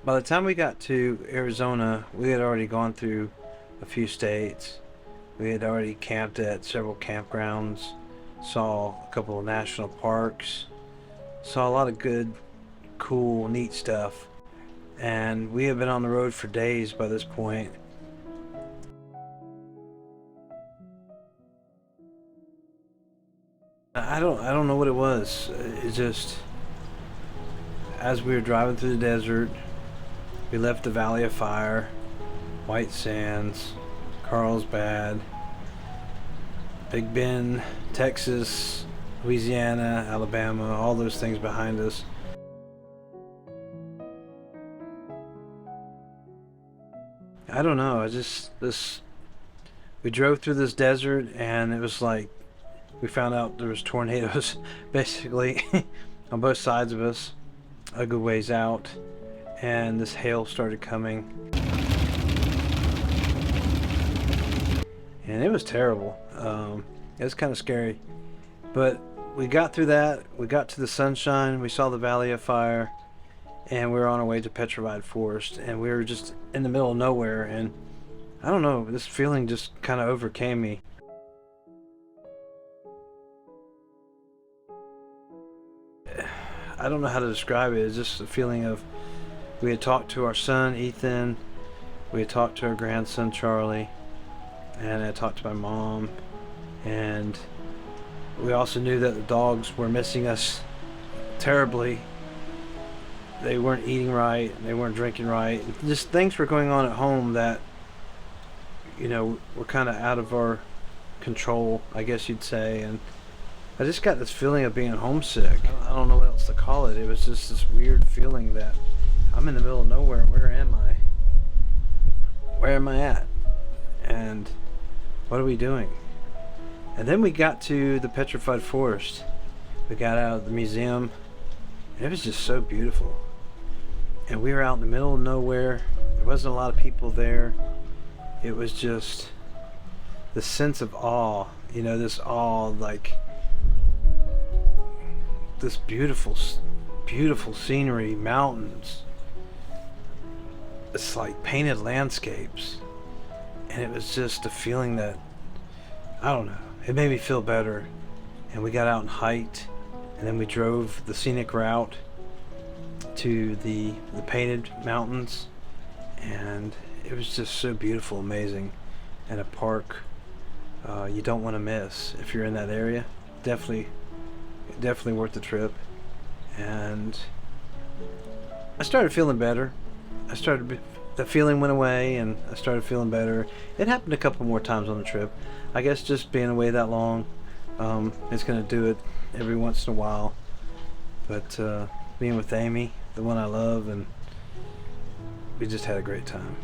By the time we got to Arizona, we had already gone through a few states. We had already camped at several campgrounds, saw a couple of national parks, saw a lot of good, cool, neat stuff. And we had been on the road for days by this point. I don't know what it was. It just, as we were driving through the desert, we left the Valley of Fire, White Sands, Carlsbad, Big Bend, Texas, Louisiana, Alabama, all those things behind us. I don't know. We drove through this desert, and it was like we found out there was tornadoes basically on both sides of us, a good ways out, and this hail started coming, and it was terrible. It was kind of scary, but we got through that. We got to the sunshine. We saw the Valley of Fire, and we were on our way to Petrified Forest, and we were just in the middle of nowhere. And I don't know, this feeling just kind of overcame me. I don't know how to describe it. It's just a feeling of, we had talked to our son Ethan, we had talked to our grandson Charlie, and I talked to my mom, and we also knew that the dogs were missing us terribly. They weren't eating right, they weren't drinking right. Just things were going on at home that, were kind of out of our control, I guess you'd say. And I just got this feeling of being homesick. I don't know what else to call it. It was just this weird feeling that I'm in the middle of nowhere. Where am I? Where am I at? And what are we doing? And then we got to the Petrified Forest. We got out of the museum, and it was just so beautiful. And we were out in the middle of nowhere. There wasn't a lot of people there. It was just the sense of awe, this awe, like this beautiful, beautiful scenery, mountains. It's like painted landscapes. And it was just a feeling that, I don't know, it made me feel better. And we got out and hiked, and then we drove the scenic route to the painted mountains, and it was just so beautiful, amazing, and a park you don't want to miss if you're in that area. Definitely worth the trip. And I started feeling better. The feeling went away, and I started feeling better. It happened a couple more times on the trip. I guess just being away that long, it's gonna do it every once in a while. But being with Amy, the one I love, and we just had a great time.